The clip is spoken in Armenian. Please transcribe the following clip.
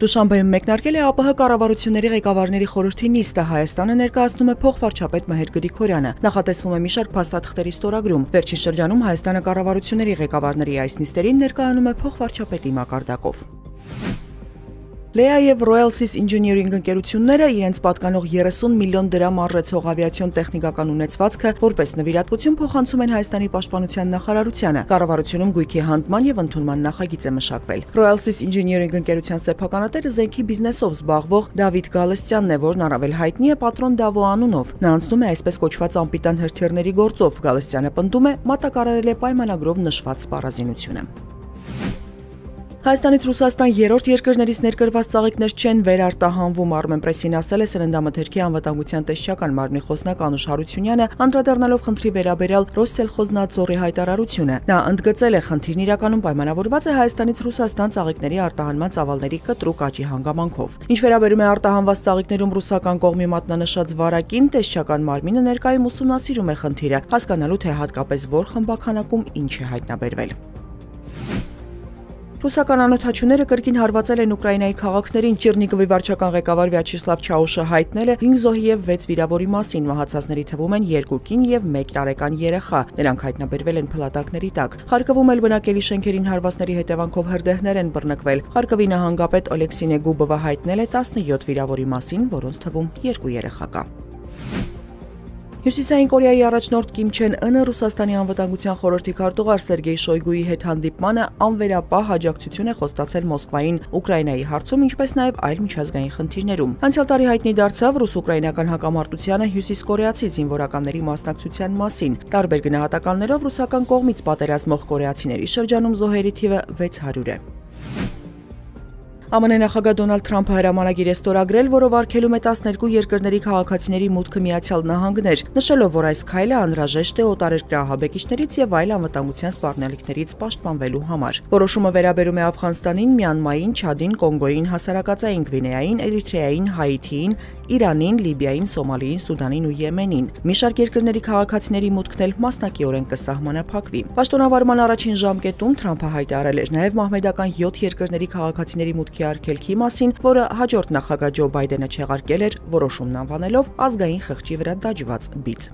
Դուշանբեում մեկնարկել է ԱՊՀ կառավարությունների ղեկավարների խորհրդի նիստը, Հայաստանը ներկայացնում է փոխվարչապետ Մհեր Գրիգորյանը, նախատեսվում է մի շարք փաստաթղթերի ստորագրում, վերջին շրջանում Հայաստանը կառավարությունների ղեկավարների այս նիստերին ներկայանում է փոխվարչապետի մակարդակով։ Լեա և Royal Seas Engineering ընկերությունները իրենց պատկանող 30 միլիոն դրամ արժեցող ավիացիոն տեխնիկական ունեցվածքը որպես նվիրատվություն փոխանցում են Հայաստանի պաշտպանության նախարարությանը։ Կառավարությունում գույքի հանձնման եւ ընդունման նախագիծ է մշակվել։ Royal Seas Engineering ընկերության սեփականատերը զենքի բիզնեսով զբաղվող Դավիթ Գալստյանն է, որն առավել հայտնի է Պատրոն Դավո անունով։ Նա անցնում է այսպես կոչված անպիտան հրթիռների գործով։ Գալստյանը պնդում է, մատակարարել է պայմանագրով նշված սպառազինությունը։ Հայաստանից Ռուսաստան երրորդ երկրներից ներկրված ծաղիկներ չեն վերարտահանվում, Armenpress-ին ասել է Սննդամթերքի անվտանգության տեսչական մարմնի խոսնակ Անուշ Հարությունյանը, անդրադառնալով խնդրի վերաբերյալ Ռոսսելխոզնադզորի հայտարարությունը։ Նա ընդգծել է, խնդիրն իրականում պայմանավորված է Հայաստանից Ռուսաստան ծաղիկների արտահանման ծավալների կտրուկ աճի հանգամանքով։ Ինչ վերաբերում է արտահանված ծաղիկներում ռուսական կողմի մատնանշած վարակին, տեսչական մարմինը ներկայում ուսումնասիրում է խնդիրը, հասկանալու թե հատկապես որ խմբաքանակում ինչ է հայտնաբերվել։ Ռուսական անօդաչուները կրկին հարվածել են Ուկրաինայի քաղաքներին։ Չեռնիգովի վարչական ղեկավար Վյաչեսլավ Չաուշը հայտնել է 5 զոհի եւ 6 վիրավորի մասին։ Մահացածների թվում են 2 կին եւ 1 տարեկան երեխա։ Նրանք հայտնաբերվել են փլատակների տակ։ Խարկովում էլ բնակելի շենքերին հարվածների հետևանքով հրդեհներ են բռնկվել։ Խարկովի նահանգապետ Օլեքսի Նեգուբովը հայտնել է 17 վիրավորի մասին, որոնց թվում 2 երեխա կա։ Հյուսիսային Կորեայի առաջնորդ Կիմ Չեն Ընը Ռուսաստանի անվտանգության խորհրդի քարտուղար Սերգեյ Շոյգուի հետ հանդիպմանը անվերապահ աջակցություն է խոստացել Մոսկվային Ուկրաինայի հարցում, ինչպես նաև այլ միջազգային խնդիրներում։ Անցյալ տարի հայտնի դարձավ ռուս-ուկրաինական հակամարտությանը հյուսիսկորեացի զինվորականների մասնակցության մասին։ Տարբեր գնահատականներով ռուսական կողմից պատերազմող կորեացիների շրջանում զոհերի թիվը 600 է։ ԱՄՆ նախագահ Դոնալդ Թրամփը հրամանագիր է ստորագրել, որով արգելում է 12 երկրների քաղաքացիների մուտքը Միացյալ Նահանգներ, նշելով, որ այս քայլը անհրաժեշտ է օտարերկրյա ահաբեկիչներից եւ այլ անվտանգության սպառնալիքներից պաշտպանվելու համար։ Որոշումը վերաբերում է Աֆղանստանին, Մյանմային, Չադին, Կոնգոյին, Հասարակածային Գվինեային, Էրիթրեային, Հայիթիին, Իրանին, Լիբիային, Սոմալիին, Սուդանին ու Եմենին։ Մի շարք երկրների քաղաքացիների մուտքն էլ մասնակիորեն կսահմանափակվի։ Պաշտոնավարման առաջին ժամկետում Թրամփը հայտարարել էր նաև մահմեդական 7 երկրների քաղաքացիների մուտքի արգելքի մասին, որը հաջորդ նախագահ Ջո Բայդենը չեղարկել էր, որոշումն անվանելով ազգային խղճի վրա դաջված բիծ։